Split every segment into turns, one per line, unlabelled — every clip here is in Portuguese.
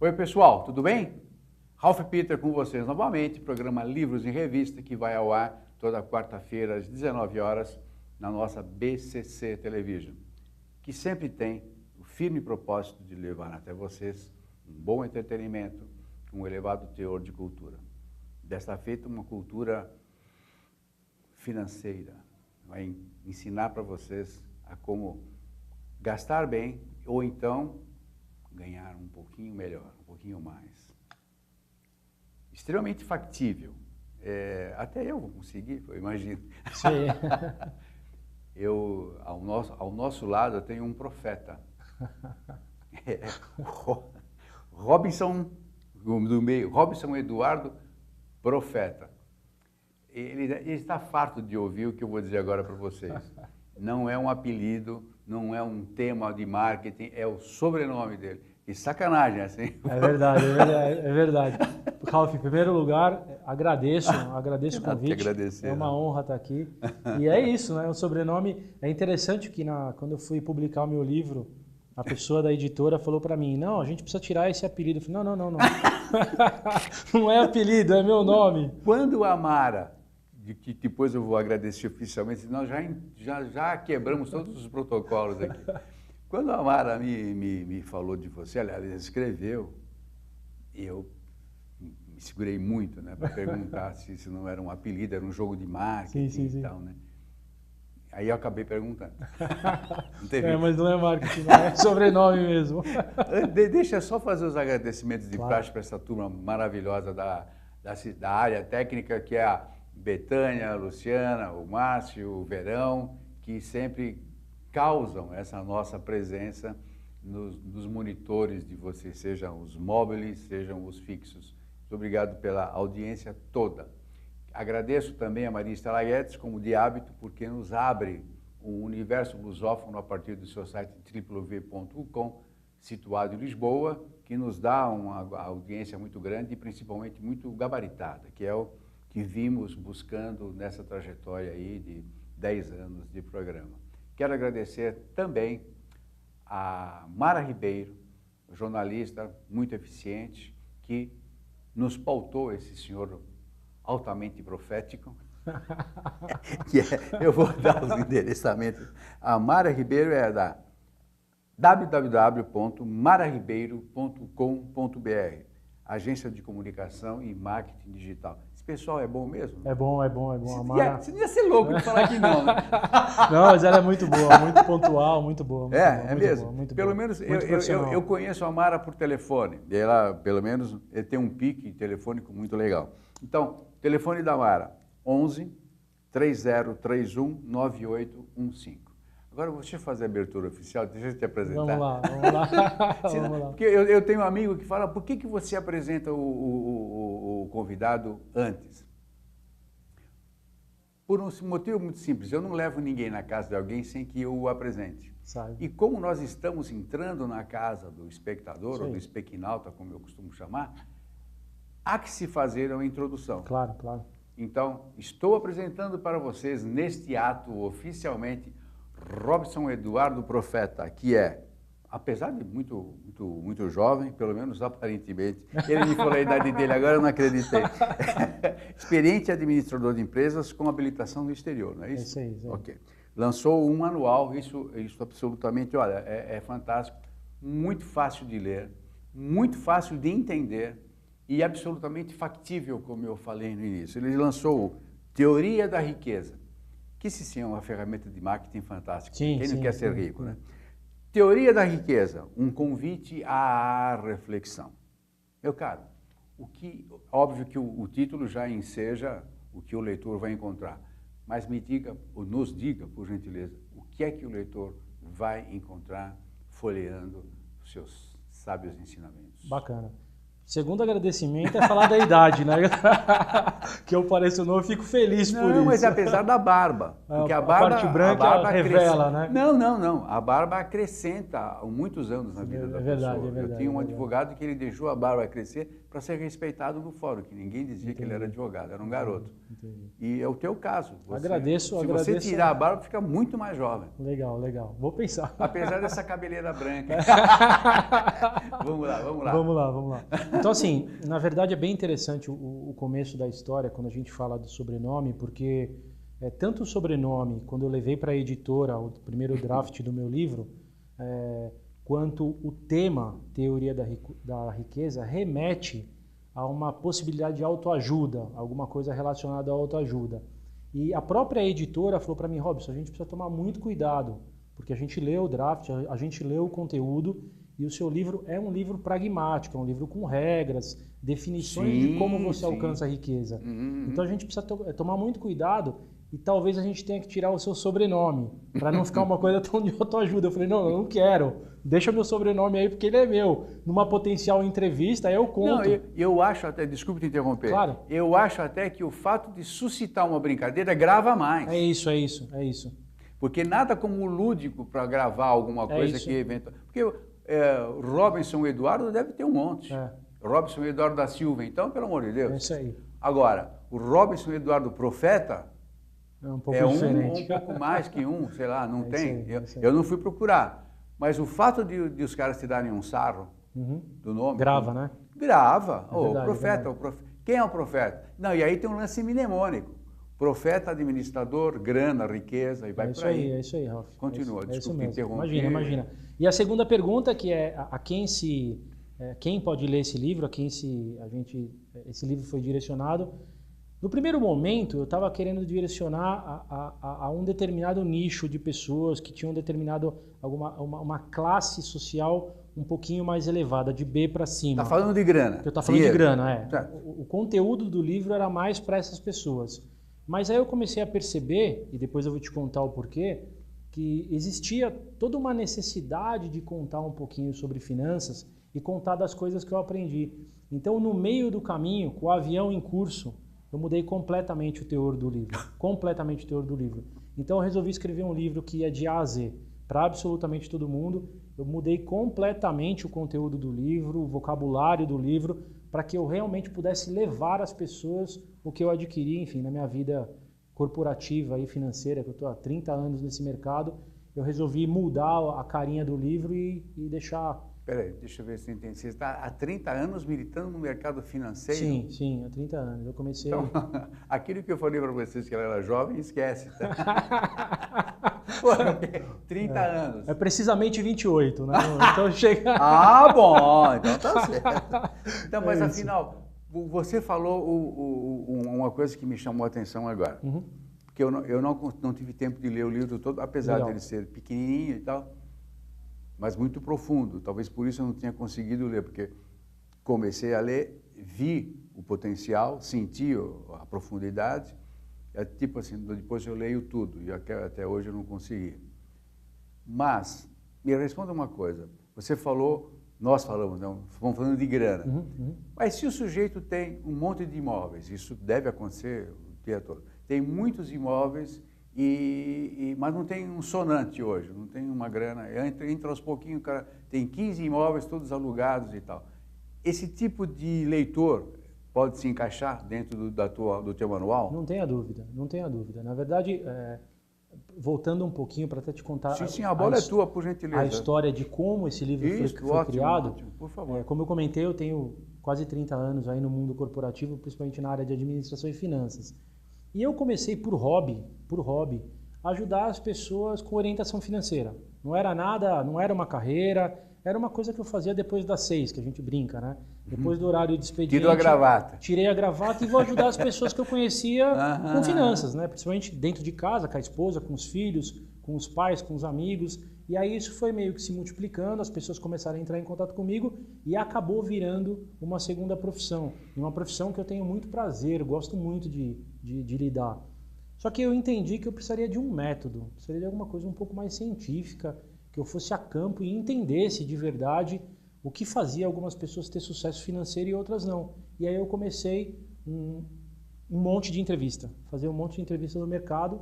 Oi pessoal, tudo bem? Ralph Peter com vocês novamente, programa Livros em Revista, que vai ao ar toda quarta-feira às 19 horas na nossa BCC Television, que sempre tem o firme propósito de levar até vocês um bom entretenimento, um elevado teor de cultura. Desta feita, uma cultura financeira, vai ensinar para vocês a como gastar bem ou então ganhar um pouquinho melhor, um pouquinho mais. Extremamente factível. Até eu vou conseguir, eu imagino.
Sim.
Ao nosso lado, eu tenho um profeta. Robson, do meio, Robson Eduardo, profeta. Ele está farto de ouvir o que eu vou dizer agora para vocês. Não é um apelido, não é um tema de marketing, é o sobrenome dele. Que sacanagem, assim.
É verdade, é verdade. Ralph, em primeiro lugar, agradeço o convite. É uma honra estar aqui. E é isso, né? O sobrenome é interessante que quando eu fui publicar o meu livro, a pessoa da editora falou para mim, não, a gente precisa tirar esse apelido. Eu falei, não. Não é apelido, é meu nome.
Quando a Mara, que depois eu vou agradecer oficialmente, nós já quebramos todos os protocolos aqui. Quando a Mara me falou de você, aliás, escreveu, eu me segurei muito, né, para perguntar se isso não era um apelido, era um jogo de marketing
sim.
E tal, né? Aí eu acabei perguntando. Não teve...
mas não é marketing, não, é sobrenome mesmo.
Deixa eu só fazer os agradecimentos de praxe para essa turma maravilhosa da área técnica, que é a Betânia, a Luciana, o Márcio, o Verão, que sempre causam essa nossa presença nos monitores de vocês, sejam os móveis, sejam os fixos. Muito obrigado pela audiência toda. Agradeço também a Maria Estela Guedes, como de hábito, porque nos abre um universo lusófono a partir do seu site www.com, situado em Lisboa, que nos dá uma audiência muito grande e principalmente muito gabaritada, que é o que vimos buscando nessa trajetória aí de 10 anos de programa. Quero agradecer também a Mara Ribeiro, jornalista muito eficiente, que nos pautou esse senhor altamente profético, eu vou dar os endereçamentos. A Mara Ribeiro é da www.mararibeiro.com.br, agência de comunicação e marketing digital. Esse pessoal é bom mesmo?
É bom.
Você não ia ser louco de falar que não, né?
Não, mas ela é muito boa, muito pontual, muito boa.
É mesmo?
Muito
pelo
boa.
menos
Muito
eu conheço a Mara por telefone. E ela, pelo menos, tem um pique telefônico muito legal. Então, telefone da Mara, 11 3031 9815. Agora, deixa eu fazer a abertura oficial, deixa eu te apresentar.
Vamos lá. Vamos lá.
Porque eu tenho um amigo que fala, por que você apresenta o convidado antes? Por um motivo muito simples, eu não levo ninguém na casa de alguém sem que eu o apresente.
Sabe.
E como nós estamos entrando na casa do espectador, ou do espequinauta, como eu costumo chamar, há que se fazer uma introdução.
Claro.
Então, estou apresentando para vocês, neste ato, oficialmente, Robson Eduardo Profeta, que é, apesar de muito jovem, pelo menos aparentemente, ele me falou a idade dele, agora eu não acreditei, experiente administrador de empresas com habilitação no exterior, não é isso?
É isso aí.
Ok. Lançou um manual, isso absolutamente, olha, é fantástico, muito fácil de ler, muito fácil de entender e absolutamente factível, como eu falei no início. Ele lançou Teoria da Riqueza, que sim é uma ferramenta de marketing fantástica. Quem não quer ser rico, né? Teoria da Riqueza, um convite à reflexão. Meu caro, óbvio que o título já enseja o que o leitor vai encontrar, mas nos diga, por gentileza, o que é que o leitor vai encontrar folheando os seus sábios ensinamentos.
Bacana. Segundo agradecimento é falar da idade, né? Que eu pareço novo, eu fico feliz por isso.
Não, mas apesar da barba. Porque a
parte branca revela, né?
Não. A barba acrescenta muitos anos na vida da
pessoa.
É verdade. Eu tinha um advogado que ele deixou a barba crescer para ser respeitado no fórum, que ninguém dizia que ele era advogado, era um garoto.
Entendi.
E é o teu caso.
Agradeço.
Se você tirar a barba, fica muito mais jovem.
Legal. Vou pensar.
Apesar dessa cabeleira branca. Vamos lá.
Então, assim, na verdade é bem interessante o começo da história, quando a gente fala do sobrenome, porque tanto o sobrenome, quando eu levei para a editora o primeiro draft do meu livro, quanto o tema, Teoria da Riqueza, remete a uma possibilidade de autoajuda, alguma coisa relacionada à autoajuda. E a própria editora falou para mim, Robson, a gente precisa tomar muito cuidado, porque a gente leu o draft, a gente leu o conteúdo, e o seu livro é um livro pragmático, é um livro com regras, definições de como você alcança a riqueza. Então a gente precisa tomar muito cuidado e talvez a gente tenha que tirar o seu sobrenome, para não ficar uma coisa tão de autoajuda. Eu falei, não, eu não quero, deixa meu sobrenome aí porque ele é meu. Numa potencial entrevista, aí eu conto.
Não, eu acho até, desculpe te interromper,
claro.
Eu acho até que o fato de suscitar uma brincadeira grava mais.
É isso.
Porque nada como o lúdico para gravar alguma coisa que eventualmente... Porque Robinson Eduardo deve ter um monte. Robinson Eduardo da Silva, então, pelo amor de Deus.
É isso aí.
Agora, o Robinson Eduardo Profeta
é um pouco diferente.
Um pouco mais que sei lá, não tem.
Isso aí.
Eu não fui procurar. Mas o fato de os caras te darem um sarro do nome...
Grava, né?
Grava.
Verdade,
Profeta. Quem é o profeta? Não, e aí tem um lance mnemônico. Profeta, administrador, grana, riqueza, e vai por aí.
É isso aí, Ralf.
Continua, desculpe interromper.
Imagina. E a segunda pergunta, que é quem pode ler esse livro, esse livro foi direcionado. No primeiro momento, eu estava querendo direcionar a um determinado nicho de pessoas que tinham determinado uma classe social um pouquinho mais elevada, de B para cima.
Está falando de grana.
Eu estou falando de grana, O conteúdo do livro era mais para essas pessoas. Mas aí eu comecei a perceber, e depois eu vou te contar o porquê, que existia toda uma necessidade de contar um pouquinho sobre finanças e contar das coisas que eu aprendi. Então, no meio do caminho, com o avião em curso, eu mudei completamente o teor do livro. Então, eu resolvi escrever um livro que é de A a Z, para absolutamente todo mundo. Eu mudei completamente o conteúdo do livro, o vocabulário do livro, para que eu realmente pudesse levar às pessoas o que eu adquiri, enfim, na minha vida corporativa e financeira, que eu estou há 30 anos nesse mercado. Eu resolvi mudar a carinha do livro e deixar...
Peraí, deixa eu ver se eu entendi. Você está há 30 anos militando no mercado financeiro?
Sim, há 30 anos. Eu comecei...
Então, aquilo que eu falei para vocês que ela era jovem, esquece, tá? Pô, 30 anos.
É precisamente 28, né? Então chega...
Ah, bom, então tá certo. Então, mas afinal, você falou uma coisa que me chamou a atenção agora. Porque eu não tive tempo de ler o livro todo, apesar dele ser pequenininho e tal, mas muito profundo. Talvez por isso eu não tenha conseguido ler, porque comecei a ler, vi o potencial, senti a profundidade, tipo assim, depois eu leio tudo, e até hoje eu não consegui. Mas, me responda uma coisa, você falou, nós falamos, não, vamos falando de grana, mas se o sujeito tem um monte de imóveis, isso deve acontecer o dia todo, tem muitos imóveis, mas não tem um sonante hoje, não tem uma grana, entra aos pouquinhos, o cara tem 15 imóveis todos alugados e tal. Esse tipo de leitor pode se encaixar dentro do teu manual?
Não tenha dúvida. Na verdade, voltando um pouquinho para até te contar...
Sim, a bola é tua, por gentileza.
A história de como esse livro foi criado.
Ótimo, por favor.
Como eu comentei, eu tenho quase 30 anos aí no mundo corporativo, principalmente na área de administração e finanças. E eu comecei por hobby, a ajudar as pessoas com orientação financeira. Não era nada, não era uma carreira, era uma coisa que eu fazia depois das 6, que a gente brinca, né? Depois do horário de expediente.
Tirou a gravata.
Tirei a gravata e vou ajudar as pessoas que eu conhecia com finanças, né? Principalmente dentro de casa, com a esposa, com os filhos, com os pais, com os amigos. E aí isso foi meio que se multiplicando, as pessoas começaram a entrar em contato comigo e acabou virando uma segunda profissão. E uma profissão que eu tenho muito prazer, gosto muito de lidar. Só que eu entendi que eu precisaria de um método, precisaria de alguma coisa um pouco mais científica, que eu fosse a campo e entendesse de verdade o que fazia algumas pessoas ter sucesso financeiro e outras não. E aí eu comecei um monte de entrevista, fazer um monte de entrevista no mercado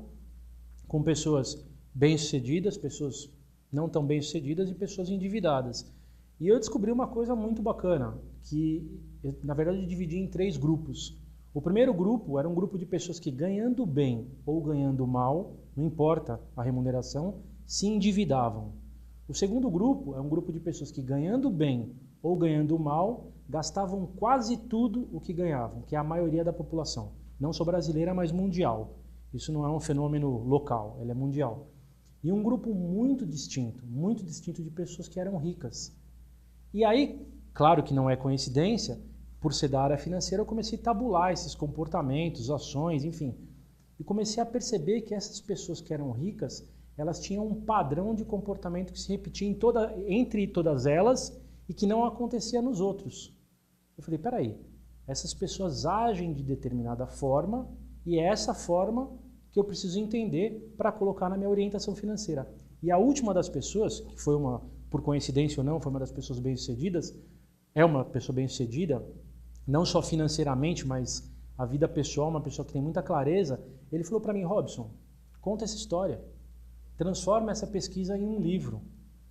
com pessoas bem-sucedidas, pessoas não tão bem-sucedidas e pessoas endividadas. E eu descobri uma coisa muito bacana, que na verdade eu dividi em 3 grupos. O primeiro grupo era um grupo de pessoas que ganhando bem ou ganhando mal, não importa a remuneração, se endividavam. O segundo grupo é um grupo de pessoas que ganhando bem ou ganhando mal, gastavam quase tudo o que ganhavam, que é a maioria da população. Não só brasileira, mas mundial. Isso não é um fenômeno local, ele é mundial. E um grupo muito distinto de pessoas que eram ricas. E aí, claro que não é coincidência, por ser da área financeira, eu comecei a tabular esses comportamentos, ações, enfim. E comecei a perceber que essas pessoas que eram ricas, elas tinham um padrão de comportamento que se repetia entre todas elas e que não acontecia nos outros. Eu falei, peraí, essas pessoas agem de determinada forma e é essa forma que eu preciso entender para colocar na minha orientação financeira. E a última das pessoas, que foi por coincidência ou não, foi uma das pessoas bem-sucedidas, é uma pessoa bem-sucedida, não só financeiramente, mas a vida pessoal, uma pessoa que tem muita clareza, ele falou para mim, Robson, conta essa história, transforma essa pesquisa em um livro,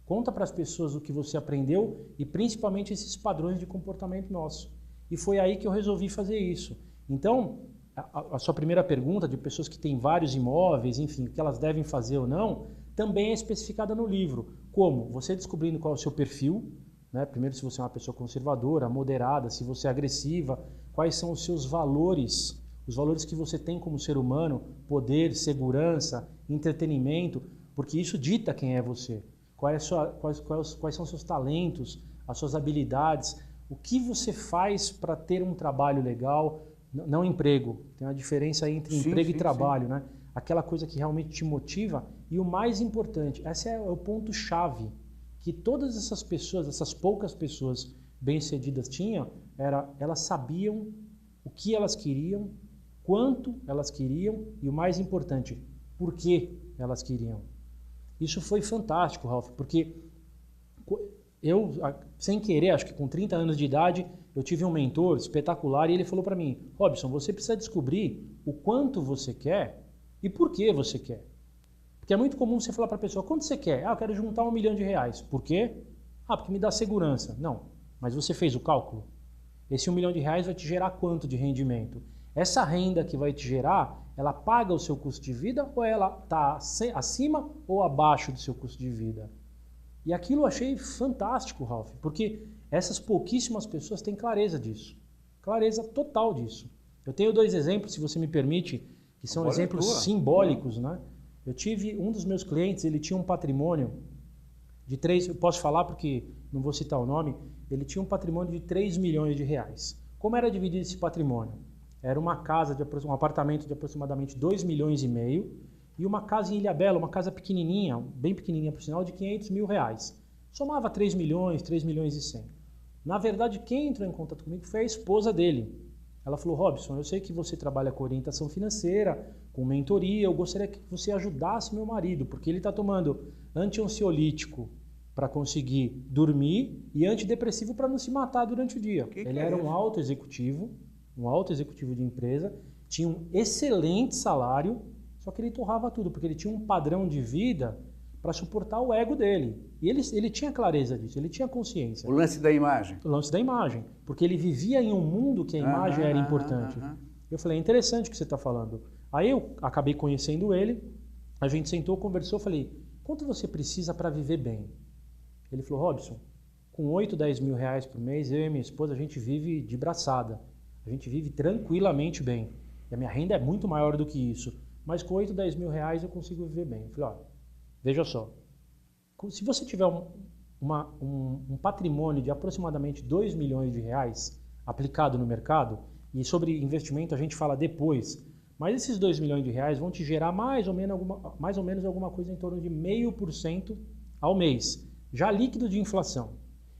conta para as pessoas o que você aprendeu e principalmente esses padrões de comportamento nosso. E foi aí que eu resolvi fazer isso. Então, a sua primeira pergunta de pessoas que têm vários imóveis, enfim, o que elas devem fazer ou não, também é especificada no livro. Como? Você descobrindo qual é o seu perfil, né? Primeiro, se você é uma pessoa conservadora, moderada, se você é agressiva, quais são os seus valores, os valores que você tem como ser humano, poder, segurança, entretenimento, porque isso dita quem é você. Quais são os seus talentos, as suas habilidades, o que você faz para ter um trabalho legal, não emprego, tem uma diferença entre emprego e trabalho, né? Aquela coisa que realmente te motiva e o mais importante, esse é o ponto-chave, que todas essas pessoas, essas poucas pessoas bem-sucedidas tinham, elas sabiam o que elas queriam, quanto elas queriam e o mais importante, por que elas queriam. Isso foi fantástico, Ralph, porque eu, sem querer, acho que com 30 anos de idade, eu tive um mentor espetacular e ele falou para mim, Robson, você precisa descobrir o quanto você quer e por que você quer. Porque é muito comum você falar para a pessoa, quanto você quer? Ah, eu quero juntar R$1 milhão. Por quê? Ah, porque me dá segurança. Não, mas você fez o cálculo? Esse R$1 milhão vai te gerar quanto de rendimento? Essa renda que vai te gerar, ela paga o seu custo de vida ou ela está acima ou abaixo do seu custo de vida? E aquilo eu achei fantástico, Ralph, porque essas pouquíssimas pessoas têm clareza disso. Clareza total disso. Eu tenho 2 exemplos, se você me permite, que são exemplos simbólicos, né? Eu tive um dos meus clientes, ele tinha um patrimônio de 3, eu posso falar porque não vou citar o nome, ele tinha um patrimônio de R$3 milhões. Como era dividido esse patrimônio? Era uma casa, um apartamento de aproximadamente R$2,5 milhões e uma casa em Ilhabela, uma casa pequenininha, bem pequenininha por sinal, de R$500 mil. Somava 3 milhões, 3 milhões e 100. Na verdade, quem entrou em contato comigo foi a esposa dele. Ela falou, Robson, eu sei que você trabalha com orientação financeira, com mentoria, eu gostaria que você ajudasse meu marido, porque ele está tomando anti-ansiolítico para conseguir dormir e antidepressivo para não se matar durante o dia. Ele era um alto executivo de empresa, tinha um excelente salário, só que ele torrava tudo, porque ele tinha um padrão de vida para suportar o ego dele. E ele tinha clareza disso, ele tinha consciência.
O lance da imagem.
O lance da imagem, porque ele vivia em um mundo que a imagem era importante. Eu falei, é interessante o que você está falando. Aí eu acabei conhecendo ele, a gente sentou, conversou, falei, quanto você precisa para viver bem? Ele falou, Robson, com 8, 10 mil reais por mês, eu e minha esposa, a gente vive de braçada. A gente vive tranquilamente bem. E a minha renda é muito maior do que isso. Mas com 8, 10 mil reais eu consigo viver bem. Eu falei, ó, veja só, se você tiver um patrimônio de aproximadamente R$2 milhões aplicado no mercado, e sobre investimento a gente fala depois, mas esses R$2 milhões vão te gerar mais ou menos alguma coisa em torno de 0,5% ao mês, já líquido de inflação.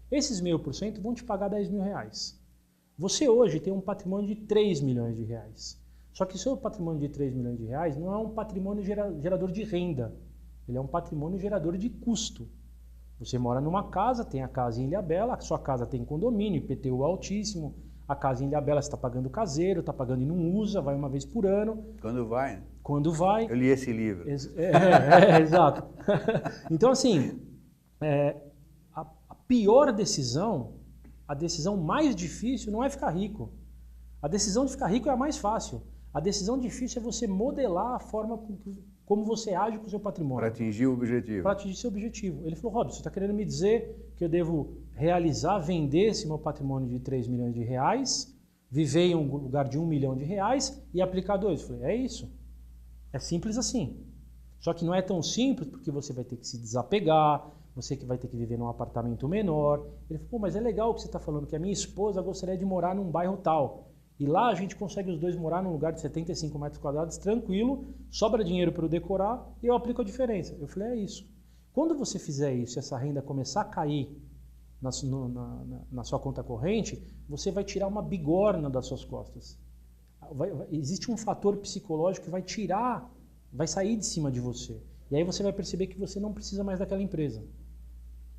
Esses 0,5% vão te pagar R$10 mil. Você hoje tem um patrimônio de R$3 milhões. Só que o seu patrimônio de R$3 milhões não é um patrimônio gerador de renda. Ele é um patrimônio gerador de custo. Você mora numa casa, tem a casa em Ilhabela, a sua casa tem condomínio, IPTU altíssimo, a casa em Ilhabela você está pagando caseiro, está pagando e não usa, vai uma vez por ano.
Quando vai, né?
Quando vai.
Eu li esse livro.
Exato. Então, assim, a pior decisão, a decisão mais difícil não é ficar rico. A decisão de ficar rico é a mais fácil. A decisão difícil é você modelar a forma como você age com o seu patrimônio.
Para atingir o objetivo.
Para atingir seu objetivo. Ele falou, Robson, você está querendo me dizer que eu devo realizar, vender esse meu patrimônio de 3 milhões de reais, viver em um lugar de 1 milhão de reais e aplicar 2. Eu falei, é isso. É simples assim. Só que não é tão simples porque você vai ter que se desapegar, você que vai ter que viver num apartamento menor. Ele falou, pô, mas é legal o que você está falando, que a minha esposa gostaria de morar num bairro tal. E lá a gente consegue os dois morar num lugar de 75 metros quadrados, tranquilo, sobra dinheiro para eu decorar e eu aplico a diferença. Eu falei, é isso. Quando você fizer isso e essa renda começar a cair na sua conta corrente, você vai tirar uma bigorna das suas costas. Existe um fator psicológico que vai sair de cima de você. E aí você vai perceber que você não precisa mais daquela empresa.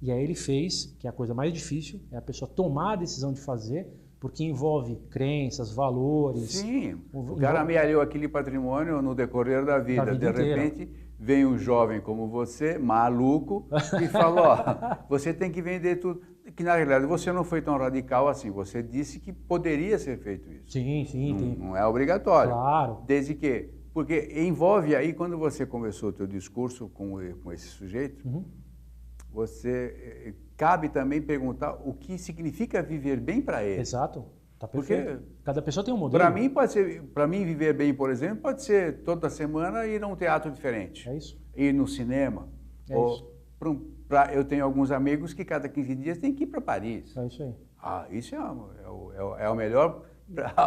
E aí ele fez, que é a coisa mais difícil, é a pessoa tomar a decisão de fazer, porque envolve crenças, valores.
Sim, o cara amealhou aquele patrimônio no decorrer da vida. De repente, vem um jovem como você, maluco, e fala, ó, você tem que vender tudo. Que na realidade você não foi tão radical assim, você disse que poderia ser feito isso.
Sim.
Não é obrigatório.
Claro.
Desde que, porque envolve aí, quando você começou o teu discurso com esse sujeito, você cabe também perguntar o que significa viver bem para ele.
Exato. Tá perfeito. Porque cada pessoa tem um modelo.
Para mim viver bem, por exemplo, pode ser toda semana ir a um teatro diferente.
É isso.
Ir no cinema.
Isso.
Eu tenho alguns amigos que cada 15 dias tem que ir para Paris.
É isso aí.
Isso é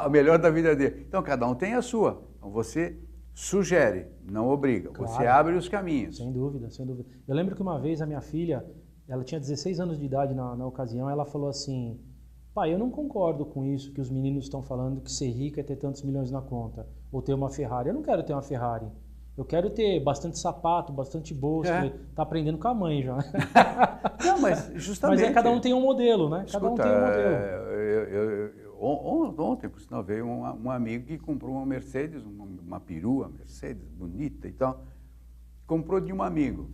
o melhor da vida dele. Então cada um tem a sua. Então você sugere, não obriga. Claro. Você abre os caminhos.
Sem dúvida, sem dúvida. Eu lembro que uma vez a minha filha, ela tinha 16 anos de idade na ocasião, ela falou assim, pai, eu não concordo com isso que os meninos estão falando, que ser rico é ter tantos milhões na conta, ou ter uma Ferrari. Eu não quero ter uma Ferrari. Eu quero ter bastante sapato, bastante bolsa. Tá aprendendo com a mãe já.
Não, mas justamente...
Mas cada um tem um modelo, né?
Escuta,
cada um tem um modelo.
Ontem, por sinal, veio um amigo que comprou uma Mercedes, uma perua Mercedes, bonita e tal. Comprou de um amigo.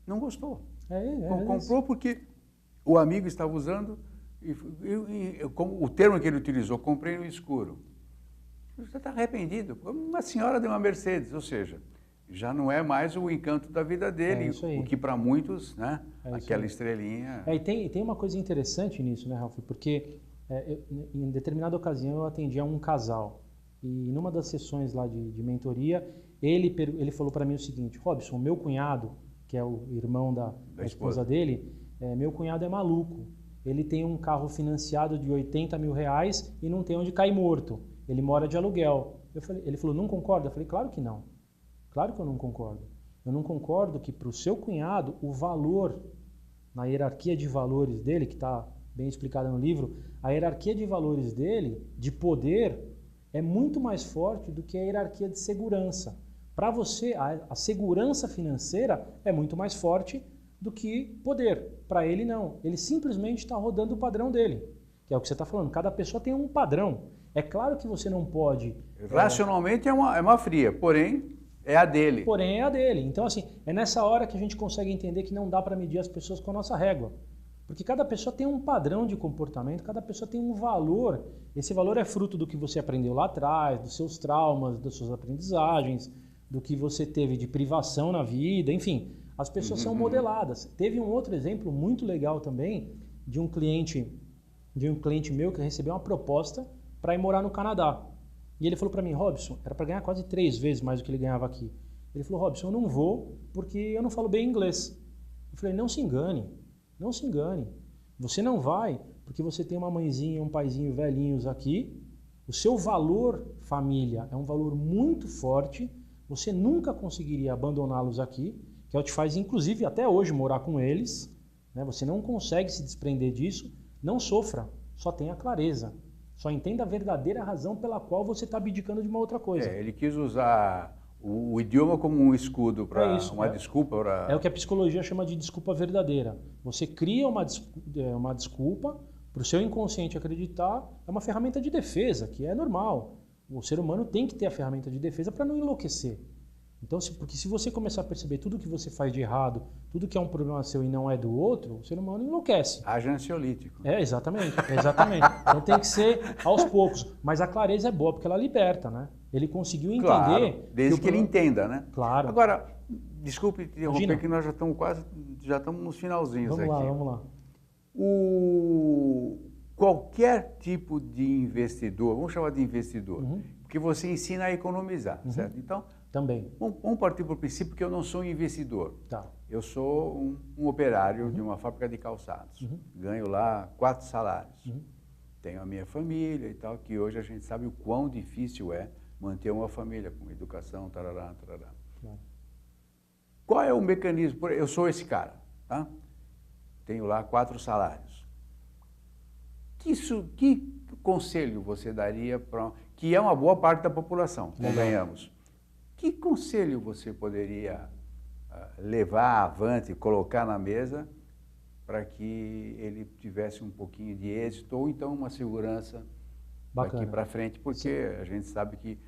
Não gostou. Comprou porque o amigo estava usando, o termo que ele utilizou, comprei no escuro. Você está arrependido. Uma senhora de uma Mercedes, ou seja, já não é mais o encanto da vida dele, o que para muitos, né, aquela estrelinha...
E tem uma coisa interessante nisso, né, Ralf? Porque em determinada ocasião eu atendi a um casal e numa das sessões lá de mentoria, ele falou para mim o seguinte, Robson, meu cunhado, que é o irmão da esposa dele, meu cunhado é maluco. Ele tem um carro financiado de 80 mil reais e não tem onde cair morto. Ele mora de aluguel. Ele falou, não concorda? Eu falei, claro que não. Claro que eu não concordo. Eu não concordo que para o seu cunhado o valor, na hierarquia de valores dele, que está bem explicada no livro, a hierarquia de valores dele, de poder, é muito mais forte do que a hierarquia de segurança. Para você, a segurança financeira é muito mais forte do que poder. Para ele, não. Ele simplesmente está rodando o padrão dele, que é o que você está falando. Cada pessoa tem um padrão. É claro que você não pode...
Racionalmente é uma fria, porém é a dele.
Porém é a dele. Então, assim, é nessa hora que a gente consegue entender que não dá para medir as pessoas com a nossa régua. Porque cada pessoa tem um padrão de comportamento, cada pessoa tem um valor. Esse valor é fruto do que você aprendeu lá atrás, dos seus traumas, das suas aprendizagens, do que você teve de privação na vida, enfim. As pessoas são modeladas. Teve um outro exemplo muito legal também de um cliente meu que recebeu uma proposta para ir morar no Canadá. E ele falou para mim, Robson, era para ganhar quase 3 vezes mais do que ele ganhava aqui. Ele falou, Robson, eu não vou porque eu não falo bem inglês. Eu falei, não se engane, não se engane. Você não vai porque você tem uma mãezinha e um paizinho velhinhos aqui. O seu valor família é um valor muito forte. Você nunca conseguiria abandoná-los aqui, que é o que te faz, inclusive, até hoje morar com eles. Né? Você não consegue se desprender disso. Não sofra, só tenha clareza. Só entenda a verdadeira razão pela qual você está abdicando de uma outra coisa.
Ele quis usar o idioma como um escudo para uma desculpa.
É o que a psicologia chama de desculpa verdadeira. Você cria uma desculpa para o seu inconsciente acreditar, é uma ferramenta de defesa, que é normal. O ser humano tem que ter a ferramenta de defesa para não enlouquecer. Então, porque se você começar a perceber tudo que você faz de errado, tudo que é um problema seu e não é do outro, o ser humano enlouquece.
Haja ansiolítico.
Exatamente. Então tem que ser aos poucos. Mas a clareza é boa, porque ela liberta, né? Ele conseguiu entender...
Claro, desde que ele entenda, né?
Claro.
Agora, desculpe interromper, que nós já estamos nos finalzinhos aqui.
Vamos lá.
Qualquer tipo de investidor, vamos chamar de investidor, porque você ensina a economizar, certo? Então,
também.
Vamos partir para o princípio que eu não sou um investidor.
Tá.
Eu sou um operário de uma fábrica de calçados. Ganho lá 4 salários. Tenho a minha família e tal, que hoje a gente sabe o quão difícil é manter uma família com educação, tarará, tarará. Claro. Qual é o mecanismo? Eu sou esse cara, tá? Tenho lá 4 salários. Que conselho você daria para... que é uma boa parte da população, convenhamos. Que conselho você poderia levar avante, colocar na mesa para que ele tivesse um pouquinho de êxito ou então uma segurança daqui para frente? Porque a gente sabe que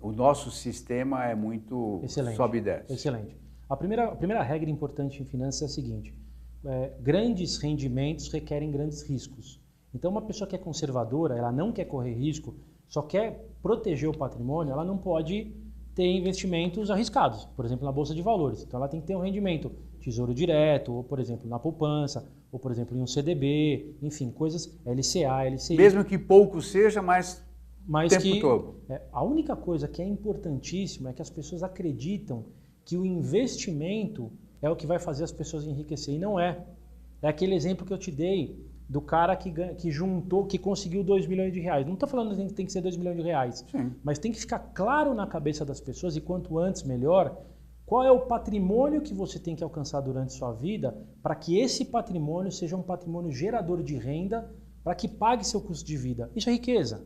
o nosso sistema é muito sobe e desce.
Excelente. A primeira regra importante em finanças é a seguinte: grandes rendimentos requerem grandes riscos. Então, uma pessoa que é conservadora, ela não quer correr risco, só quer proteger o patrimônio, ela não pode ter investimentos arriscados, por exemplo, na Bolsa de Valores. Então, ela tem que ter um rendimento tesouro direto, ou, por exemplo, na poupança, ou, por exemplo, em um CDB, enfim, coisas LCA, LCI.
Mesmo que pouco seja, mas tempo todo.
A única coisa que é importantíssima é que as pessoas acreditam que o investimento é o que vai fazer as pessoas enriquecer, e não é. É aquele exemplo que eu te dei do cara que conseguiu 2 milhões de reais. Não estou falando que tem que ser 2 milhões de reais, mas tem que ficar claro na cabeça das pessoas, e quanto antes melhor, qual é o patrimônio que você tem que alcançar durante sua vida para que esse patrimônio seja um patrimônio gerador de renda para que pague seu custo de vida. Isso é riqueza.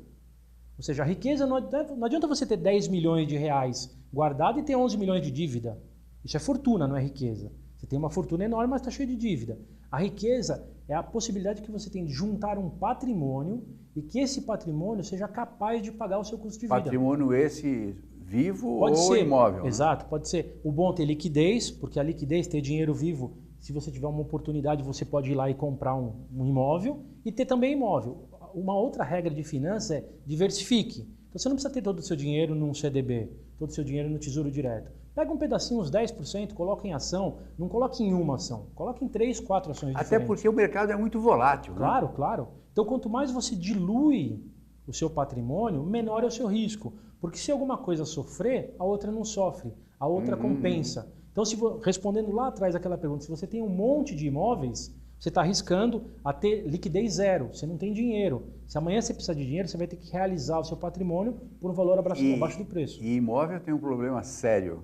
Ou seja, a riqueza não adianta você ter 10 milhões de reais guardado e ter 11 milhões de dívida. Isso é fortuna, não é riqueza. Você tem uma fortuna enorme, mas está cheio de dívida. A riqueza é a possibilidade que você tem de juntar um patrimônio e que esse patrimônio seja capaz de pagar o seu custo de vida.
Patrimônio esse vivo ou imóvel?
Exato, pode ser. O bom é ter liquidez, porque a liquidez, ter dinheiro vivo, se você tiver uma oportunidade, você pode ir lá e comprar um imóvel, e ter também imóvel. Uma outra regra de finanças é diversifique. Então você não precisa ter todo o seu dinheiro num CDB, todo o seu dinheiro no Tesouro Direto. Pega um pedacinho, uns 10%, coloca em ação, não coloque em uma ação, coloque em 3, 4 ações diferentes.
Até porque o mercado é muito volátil.
Claro,
né?
Claro. Então quanto mais você dilui o seu patrimônio, menor é o seu risco. Porque se alguma coisa sofrer, a outra não sofre, a outra compensa. Então, respondendo lá atrás aquela pergunta, se você tem um monte de imóveis, você está arriscando a ter liquidez zero, você não tem dinheiro. Se amanhã você precisar de dinheiro, você vai ter que realizar o seu patrimônio por um valor abaixo do preço.
E imóvel tem um problema sério.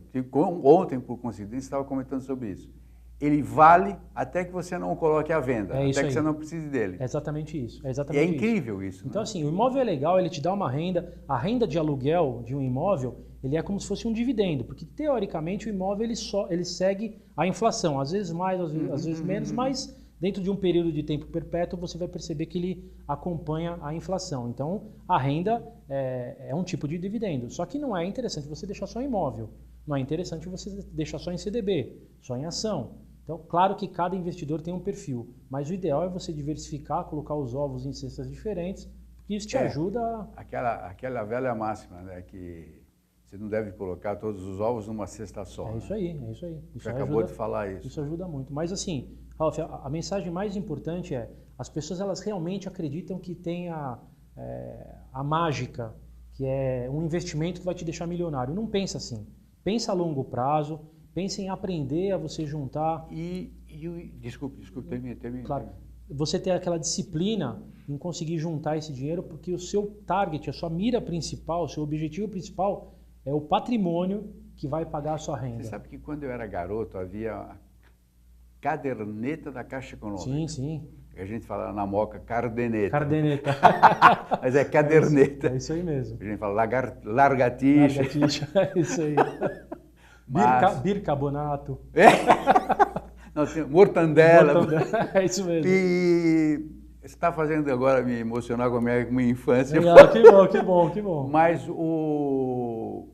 Ontem, por coincidência, estava comentando sobre isso. Ele vale até que você não o coloque à venda, até que você não precise dele.
É exatamente isso.
E é incrível isso.
Então, assim, o imóvel é legal, ele te dá uma renda. A renda de aluguel de um imóvel, ele é como se fosse um dividendo, porque teoricamente o imóvel ele segue a inflação, às vezes mais, às vezes menos, mas dentro de um período de tempo perpétuo você vai perceber que ele acompanha a inflação. Então, a renda é um tipo de dividendo. Só que não é interessante você deixar só em imóvel, não é interessante você deixar só em CDB, só em ação. Então, claro que cada investidor tem um perfil, mas o ideal é você diversificar, colocar os ovos em cestas diferentes, porque isso te ajuda...
Aquela velha máxima, né, que você não deve colocar todos os ovos numa cesta só.
É isso aí.
Você acabou de falar isso.
Isso ajuda muito. Mas assim, Ralf, a mensagem mais importante é, as pessoas elas realmente acreditam que tem a mágica, que é um investimento que vai te deixar milionário. Não pensa assim. Pensa a longo prazo, pensa em aprender a você juntar...
Desculpe, termine.
Claro. Você ter aquela disciplina em conseguir juntar esse dinheiro, porque o seu target, a sua mira principal, o seu objetivo principal é o patrimônio que vai pagar a sua renda.
Você sabe que quando eu era garoto havia a caderneta da Caixa Econômica.
Sim.
A gente fala na Moca cardeneta.
Cardeneta.
Mas é caderneta.
É isso aí mesmo.
A gente fala largatixa.
Largatixa, é isso aí. Bicarbonato.
É. Não, tem mortandela.
É isso mesmo.
E você está fazendo agora me emocionar com a minha infância.
Legal, que bom.
Mas o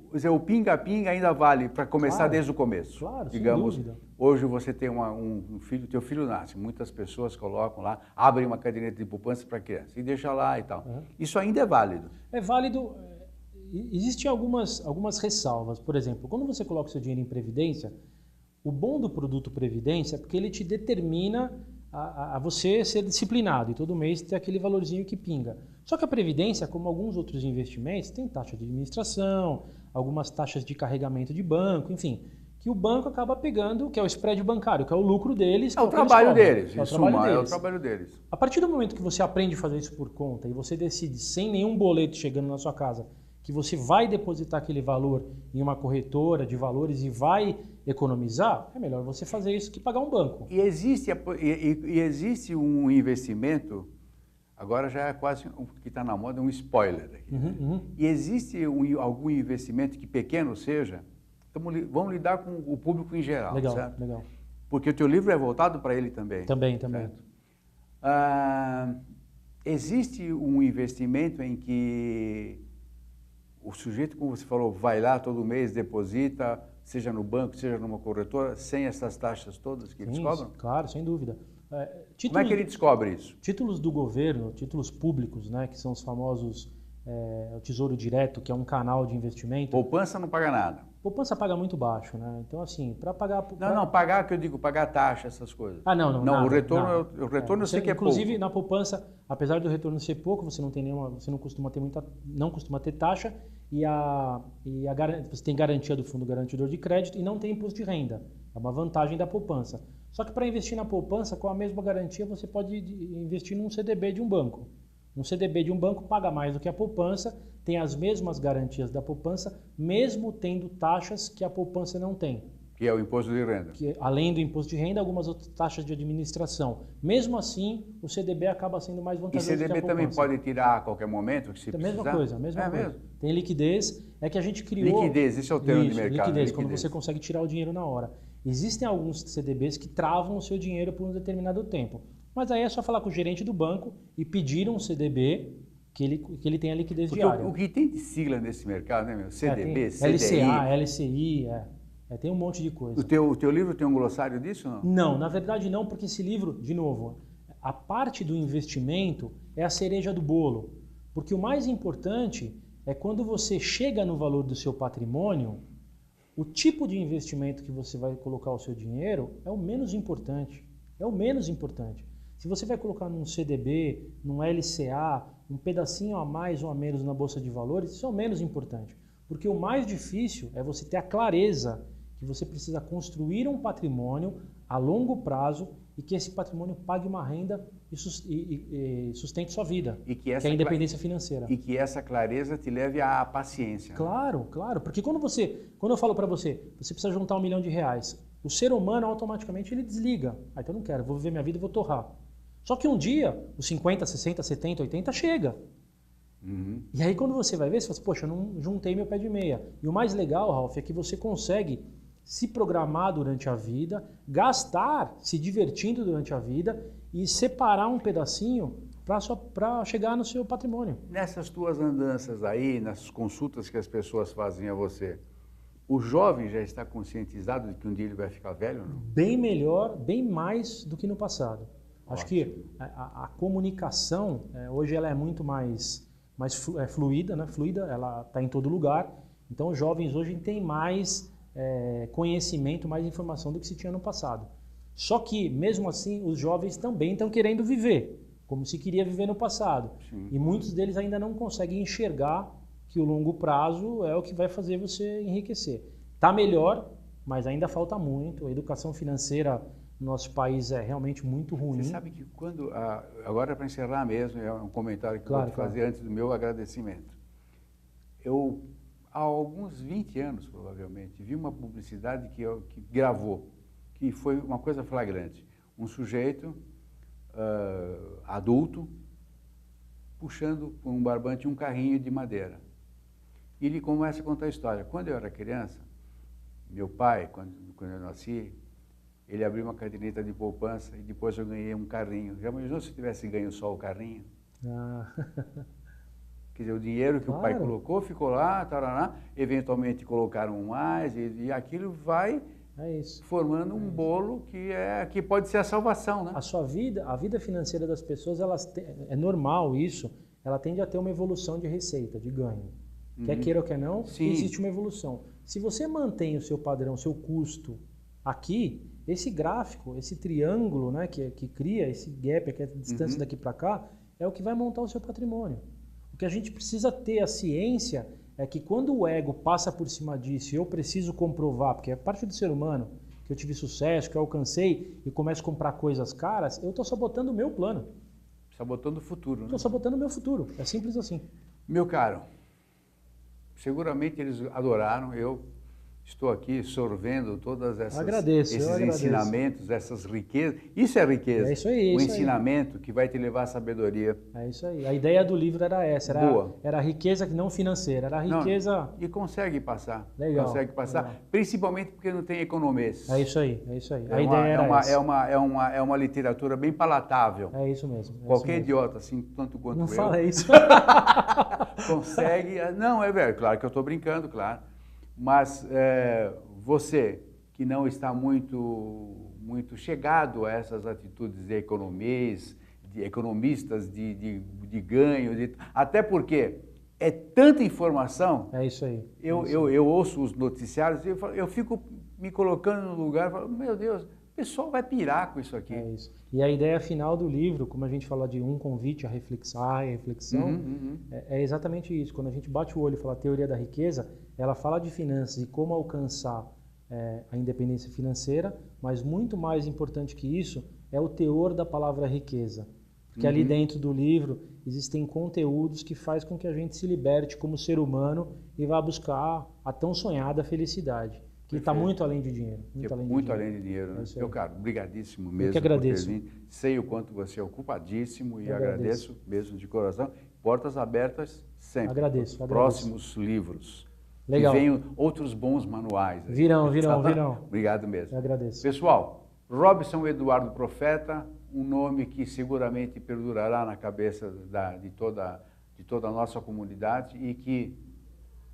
pinga-pinga ainda vale para começar desde o começo.
Claro,
digamos,
sem dúvida.
Hoje você tem um filho, teu filho nasce, muitas pessoas colocam lá, abrem uma caderneta de poupança para a criança e deixa lá e tal. Isso ainda é válido?
É válido. Existem algumas ressalvas. Por exemplo, quando você coloca o seu dinheiro em previdência, o bom do produto previdência é porque ele te determina a você ser disciplinado e todo mês ter aquele valorzinho que pinga. Só que a previdência, como alguns outros investimentos, tem taxa de administração, algumas taxas de carregamento de banco, enfim, que o banco acaba pegando, que é o spread bancário, que é o lucro deles.
É o trabalho deles,
é o trabalho deles.
É o trabalho deles.
A partir do momento que você aprende a fazer isso por conta e você decide, sem nenhum boleto chegando na sua casa, que você vai depositar aquele valor em uma corretora de valores e vai economizar, é melhor você fazer isso que pagar um banco.
E existe um investimento, agora já é quase o que está na moda, um spoiler. E existe algum investimento que pequeno seja, vamos lidar com o público em geral,
legal,
certo?
Legal.
Porque o teu livro é voltado para ele também.
Também.
Existe um investimento em que o sujeito, como você falou, vai lá todo mês, deposita, seja no banco, seja numa corretora, sem essas taxas todas que eles cobram?
Claro, sem dúvida.
Como é que ele descobre isso?
Títulos do governo, títulos públicos, né, que são os famosos o Tesouro Direto, que é um canal de investimento.
Poupança não paga nada.
Poupança paga muito baixo, né? Então, assim, para pagar...
Não, pagar, que eu digo, pagar taxa, essas coisas.
Não,
nada, o retorno eu sei que é pouco.
Inclusive, na poupança, apesar do retorno ser pouco, você não costuma ter taxa e você tem garantia do fundo garantidor de crédito e não tem imposto de renda. É uma vantagem da poupança. Só que para investir na poupança, com a mesma garantia, você pode investir num CDB de um banco. Um CDB de um banco paga mais do que a poupança, tem as mesmas garantias da poupança, mesmo tendo taxas que a poupança não tem.
Que é o imposto de renda.
Além do imposto de renda, algumas outras taxas de administração. Mesmo assim, o CDB acaba sendo mais vantajoso que a poupança.
E CDB também pode tirar a qualquer momento, se precisar?
Mesma coisa.
Mesmo?
Tem liquidez, é que a gente criou...
Liquidez, esse é o termo de mercado.
Liquidez, quando você consegue tirar o dinheiro na hora. Existem alguns CDBs que travam o seu dinheiro por um determinado tempo. Mas aí é só falar com o gerente do banco e pedir um CDB que ele tenha liquidez diária.
O que tem de sigla nesse mercado, né, meu? CDB, CDI...
LCA, LCI, tem um monte de coisa.
O teu livro tem um glossário disso?
Não, na verdade não, porque esse livro, de novo, a parte do investimento é a cereja do bolo. Porque o mais importante é quando você chega no valor do seu patrimônio, o tipo de investimento que você vai colocar o seu dinheiro é o menos importante. É o menos importante. Se você vai colocar num CDB, num LCA, um pedacinho a mais ou a menos na Bolsa de Valores, isso é o menos importante. Porque o mais difícil é você ter a clareza que você precisa construir um patrimônio a longo prazo e que esse patrimônio pague uma renda e sustente sua vida, que é a independência financeira.
E que essa clareza te leve à paciência.
Claro. Porque quando eu falo para você precisa juntar R$1 milhão, o ser humano automaticamente ele desliga. Então eu não quero, vou viver minha vida e vou torrar. Só que um dia, os 50, 60, 70, 80 chega. E aí quando você vai ver, você fala assim, poxa, eu não juntei meu pé de meia. E o mais legal, Ralf, é que você consegue se programar durante a vida, gastar, se divertindo durante a vida e separar um pedacinho para chegar no seu patrimônio.
Nessas tuas andanças aí, nas consultas que as pessoas fazem a você, o jovem já está conscientizado de que um dia ele vai ficar velho ou não?
Bem melhor, bem mais do que no passado. Acho que a comunicação, hoje ela é muito mais fluida, né? Fluida, ela está em todo lugar. Então os jovens hoje têm mais conhecimento, mais informação do que se tinha no passado. Só que, mesmo assim, os jovens também estão querendo viver, como se queria viver no passado.
Sim.
E muitos deles ainda não conseguem enxergar que o longo prazo é o que vai fazer você enriquecer. Está melhor, mas ainda falta muito. A educação financeira no nosso país é realmente muito ruim.
Você sabe que quando... agora, para encerrar mesmo, é um comentário que eu vou fazer antes do meu agradecimento. Eu, há alguns 20 anos, provavelmente, vi uma publicidade que gravou, que foi uma coisa flagrante. Um sujeito adulto, puxando por um barbante um carrinho de madeira. E ele começa a contar a história. Quando eu era criança, meu pai, quando eu nasci, ele abriu uma caderneta de poupança e depois eu ganhei um carrinho. Já imaginou se eu tivesse ganho só o carrinho? Quer dizer, o dinheiro que o pai colocou ficou lá, tarará, eventualmente colocaram mais e aquilo vai formando um bolo que pode ser a salvação, né?
A sua vida, a vida financeira das pessoas, é normal isso, ela tende a ter uma evolução de receita, de ganho. Quer queira ou quer não, existe uma evolução. Se você mantém o seu padrão, o seu custo aqui, esse gráfico, esse triângulo, né, que cria esse gap, que é a distância daqui para cá, é o que vai montar o seu patrimônio. O que a gente precisa ter a ciência é que quando o ego passa por cima disso, eu preciso comprovar, porque é parte do ser humano, que eu tive sucesso, que eu alcancei e começo a comprar coisas caras, eu estou sabotando o meu plano.
Sabotando o futuro, né?
Estou sabotando o meu futuro. É simples assim.
Meu caro, seguramente eles adoraram. Eu estou aqui sorvendo todas esses ensinamentos, essas riquezas. Isso é riqueza.
É isso aí.
O ensinamento que vai te levar à sabedoria.
É isso aí. A ideia do livro era essa. Era a riqueza não financeira. Era a riqueza...
Não, e consegue passar.
Legal.
Consegue passar. Legal. Principalmente porque não tem economês.
É isso aí. É isso aí. A ideia era essa.
É uma literatura bem palatável.
É isso mesmo.
Qualquer idiota, assim, tanto quanto eu...
Não fala isso.
Consegue... Não, é verdade. Claro que eu estou brincando, claro. Mas você que não está muito chegado a essas atitudes de economistas de ganho, até porque é tanta informação.
É isso aí.
Eu ouço os noticiários e eu fico me colocando no lugar e falo, meu Deus, o pessoal vai pirar com isso aqui.
É isso. E a ideia final do livro, como a gente fala de um convite à reflexão, é exatamente isso. Quando a gente bate o olho e fala teoria da riqueza, ela fala de finanças e como alcançar a independência financeira, mas muito mais importante que isso é o teor da palavra riqueza. Porque ali dentro do livro existem conteúdos que faz com que a gente se liberte como ser humano e vá buscar a tão sonhada felicidade. Que está muito além de dinheiro.
Muito além de dinheiro, né? Meu caro, obrigadíssimo mesmo.
Eu que agradeço.
Por ter vindo. Sei o quanto você é ocupadíssimo e agradeço mesmo de coração. Portas abertas sempre.
Agradeço.
Próximos livros.
Legal.
E venham outros bons manuais.
Virão.
Obrigado mesmo.
Eu agradeço.
Pessoal, Robson Eduardo Profeta, um nome que seguramente perdurará na cabeça de toda a nossa comunidade e que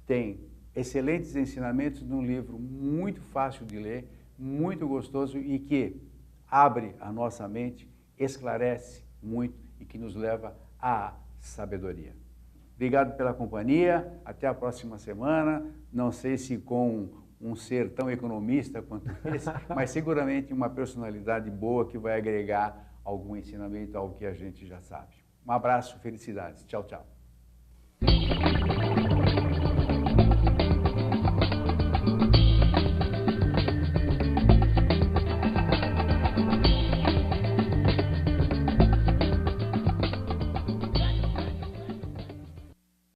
tem excelentes ensinamentos num livro muito fácil de ler, muito gostoso e que abre a nossa mente, esclarece muito e que nos leva à sabedoria. Obrigado pela companhia, até a próxima semana, não sei se com um ser tão economista quanto esse, mas seguramente uma personalidade boa que vai agregar algum ensinamento ao que a gente já sabe. Um abraço, felicidades. Tchau, tchau.